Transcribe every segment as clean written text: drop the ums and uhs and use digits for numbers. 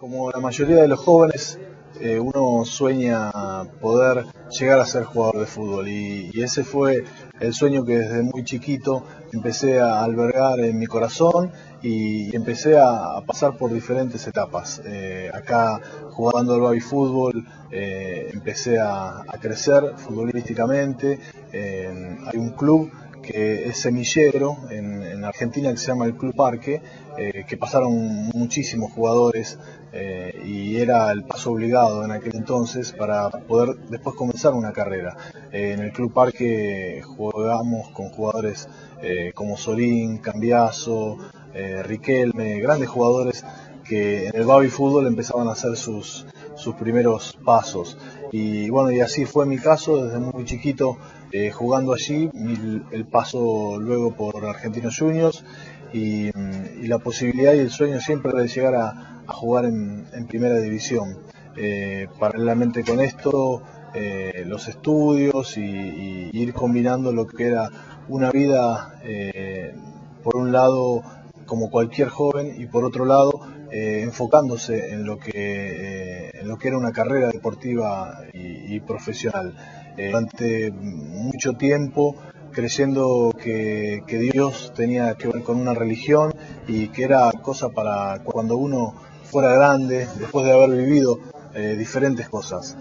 Como la mayoría de los jóvenes, uno sueña poder llegar a ser jugador de fútbol y ese fue el sueño que desde muy chiquito empecé a albergar en mi corazón y empecé a pasar por diferentes etapas. Acá jugando al baby fútbol empecé a crecer futbolísticamente. Hay un club que es semillero en Argentina que se llama el Club Parque, que pasaron muchísimos jugadores y era el paso obligado en aquel entonces para poder después comenzar una carrera. En el Club Parque jugamos con jugadores como Sorín, Cambiaso, Riquelme, grandes jugadores que en el baby fútbol empezaban a hacer sus primeros pasos. Y bueno, y así fue mi caso, desde muy chiquito jugando allí, el paso luego por Argentinos Juniors y la posibilidad y el sueño siempre de llegar a jugar en primera división. Paralelamente con esto, los estudios y ir combinando lo que era una vida, por un lado, como cualquier joven, y por otro lado, enfocándose en lo que era una carrera deportiva y profesional. Durante mucho tiempo creyendo que Dios tenía que ver con una religión y que era cosa para cuando uno fuera grande, después de haber vivido diferentes cosas.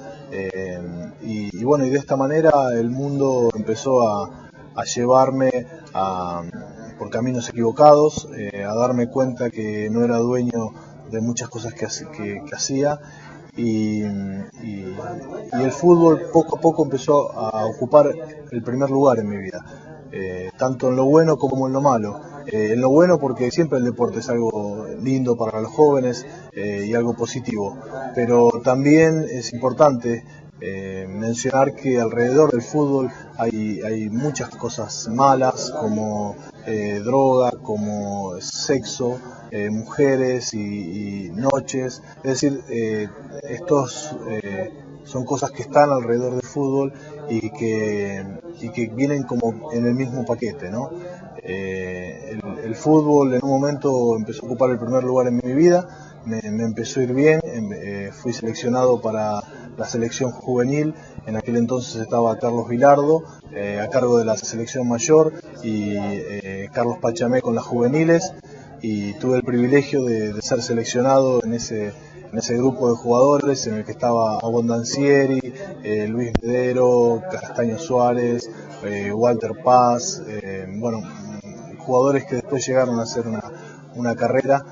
Y bueno, y de esta manera el mundo empezó a llevarme por caminos equivocados, a darme cuenta que no era dueño de muchas cosas que hacía. Y el fútbol poco a poco empezó a ocupar el primer lugar en mi vida, tanto en lo bueno como en lo malo. En lo bueno porque siempre el deporte es algo lindo para los jóvenes y algo positivo, pero también es importante mencionar que alrededor del fútbol hay muchas cosas malas como droga, como sexo, mujeres y noches. Es decir, estos son cosas que están alrededor del fútbol y que vienen como en el mismo paquete, ¿no? El fútbol en un momento empezó a ocupar el primer lugar en mi vida, me empezó a ir bien, fui seleccionado para la selección juvenil. En aquel entonces estaba Carlos Vilardo a cargo de la selección mayor y Carlos Pachamé con las juveniles, y tuve el privilegio de ser seleccionado en ese grupo de jugadores en el que estaba Abondancieri, Luis Medero, Castaño Suárez, Walter Paz, bueno, jugadores que después llegaron a hacer una carrera,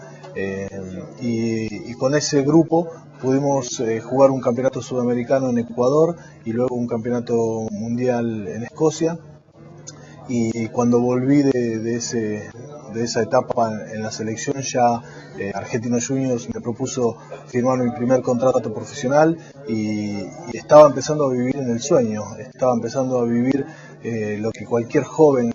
y con ese grupo pudimos jugar un campeonato sudamericano en Ecuador y luego un campeonato mundial en Escocia. Y cuando volví de esa etapa en la selección, ya Argentinos Juniors me propuso firmar mi primer contrato profesional y estaba empezando a vivir en el sueño, estaba empezando a vivir lo que cualquier joven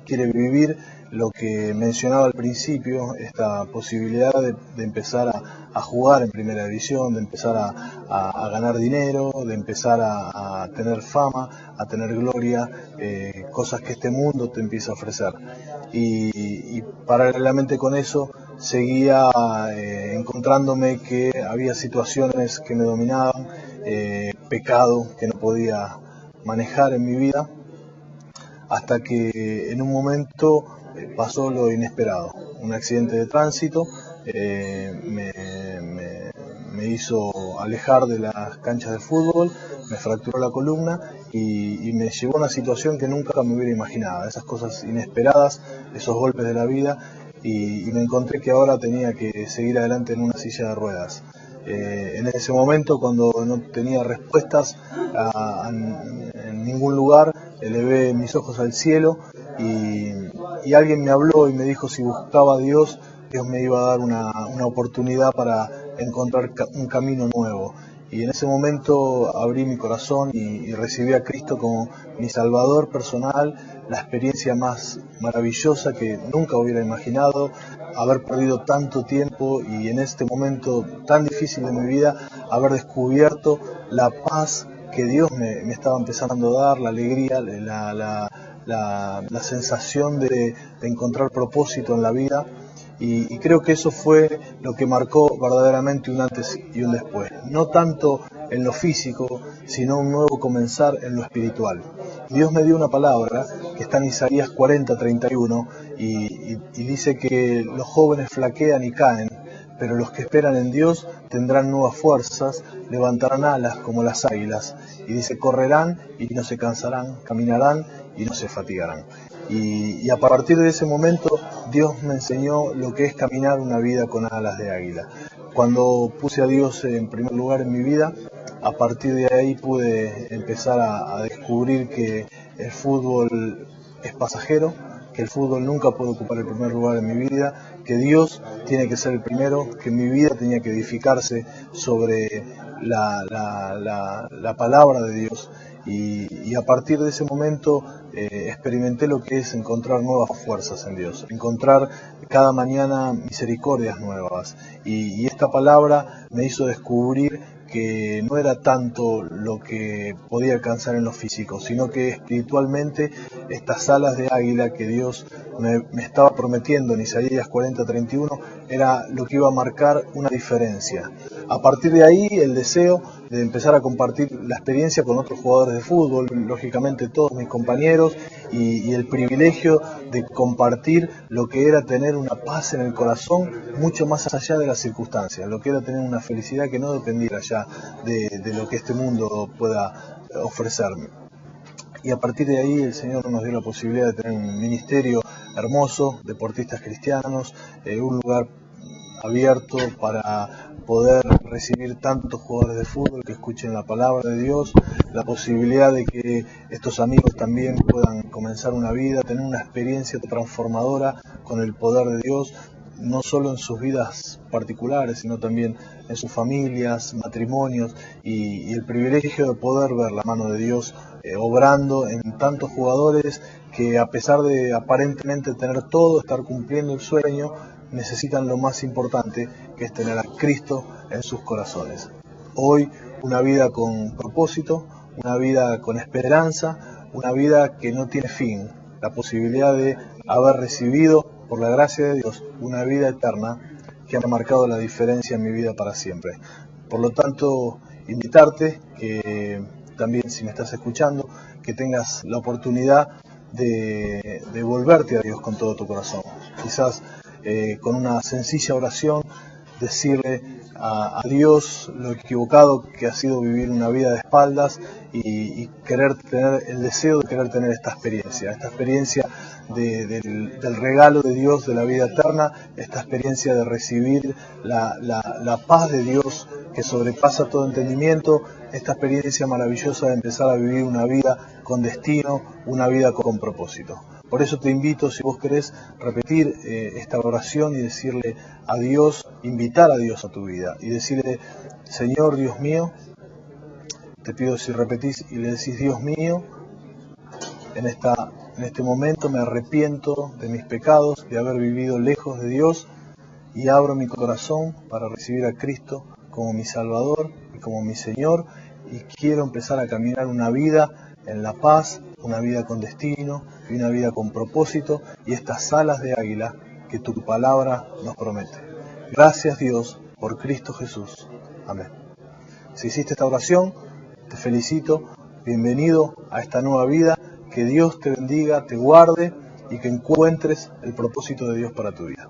quiere vivir, lo que mencionaba al principio, esta posibilidad de empezar a jugar en primera división, de empezar a ganar dinero, de empezar a tener fama, a tener gloria, cosas que este mundo te empieza a ofrecer. Y paralelamente con eso seguía encontrándome que había situaciones que me dominaban, pecado que no podía manejar en mi vida, hasta que en un momento pasó lo inesperado. Un accidente de tránsito me hizo alejar de las canchas de fútbol, me fracturó la columna y me llevó a una situación que nunca me hubiera imaginado. Esas cosas inesperadas, esos golpes de la vida, y me encontré que ahora tenía que seguir adelante en una silla de ruedas. En ese momento, cuando no tenía respuestas en ningún lugar, elevé mis ojos al cielo y alguien me habló y me dijo si buscaba a Dios, Dios me iba a dar una oportunidad para encontrar un camino nuevo. Y en ese momento abrí mi corazón y recibí a Cristo como mi Salvador personal, la experiencia más maravillosa que nunca hubiera imaginado, haber perdido tanto tiempo y en este momento tan difícil de mi vida, haber descubierto la paz que Dios me estaba empezando a dar, la alegría, la sensación de encontrar propósito en la vida. Y creo que eso fue lo que marcó verdaderamente un antes y un después. No tanto en lo físico, sino un nuevo comenzar en lo espiritual. Dios me dio una palabra que está en Isaías 40:31 y dice que los jóvenes flaquean y caen, pero los que esperan en Dios tendrán nuevas fuerzas, levantarán alas como las águilas. Y dice, correrán y no se cansarán, caminarán y no se fatigarán. Y a partir de ese momento Dios me enseñó lo que es caminar una vida con alas de águila. Cuando puse a Dios en primer lugar en mi vida, a partir de ahí pude empezar a descubrir que el fútbol es pasajero, que el fútbol nunca puede ocupar el primer lugar en mi vida, que Dios tiene que ser el primero, que mi vida tenía que edificarse sobre la palabra de Dios. Y a partir de ese momento experimenté lo que es encontrar nuevas fuerzas en Dios, encontrar cada mañana misericordias nuevas. Y esta palabra me hizo descubrir que no era tanto lo que podía alcanzar en lo físico, sino que espiritualmente estas alas de águila que Dios me estaba prometiendo en Isaías 40:31 era lo que iba a marcar una diferencia. A partir de ahí, el deseo de empezar a compartir la experiencia con otros jugadores de fútbol, lógicamente todos mis compañeros, y el privilegio de compartir lo que era tener una paz en el corazón mucho más allá de las circunstancias, lo que era tener una felicidad que no dependiera ya de lo que este mundo pueda ofrecerme. Y a partir de ahí el Señor nos dio la posibilidad de tener un ministerio hermoso, deportistas cristianos, un lugar abierto para poder recibir tantos jugadores de fútbol que escuchen la palabra de Dios, la posibilidad de que estos amigos también puedan comenzar una vida, tener una experiencia transformadora con el poder de Dios, no solo en sus vidas particulares, sino también en sus familias, matrimonios, y el privilegio de poder ver la mano de Dios obrando en tantos jugadores que, a pesar de aparentemente tener todo, estar cumpliendo el sueño, necesitan lo más importante, que es tener a Cristo en sus corazones. Hoy una vida con propósito, una vida con esperanza, una vida que no tiene fin, la posibilidad de haber recibido por la gracia de Dios una vida eterna que ha marcado la diferencia en mi vida para siempre. Por lo tanto, invitarte que también, si me estás escuchando, que tengas la oportunidad de volverte a Dios con todo tu corazón. Quizás con una sencilla oración decirle a Dios lo equivocado que ha sido vivir una vida de espaldas y querer tener el deseo de querer tener esta experiencia del regalo de Dios de la vida eterna, esta experiencia de recibir la paz de Dios que sobrepasa todo entendimiento, esta experiencia maravillosa de empezar a vivir una vida con destino, una vida con propósito. Por eso te invito, si vos querés, repetir esta oración y decirle a Dios, invitar a Dios a tu vida y decirle: Señor Dios mío, te pido, si repetís y le decís: Dios mío, en este momento me arrepiento de mis pecados, de haber vivido lejos de Dios, y abro mi corazón para recibir a Cristo como mi Salvador y como mi Señor, y quiero empezar a caminar una vida en la paz, una vida con destino y una vida con propósito, y estas alas de águila que tu palabra nos promete. Gracias, Dios, por Cristo Jesús. Amén. Si hiciste esta oración, te felicito, bienvenido a esta nueva vida, que Dios te bendiga, te guarde y que encuentres el propósito de Dios para tu vida.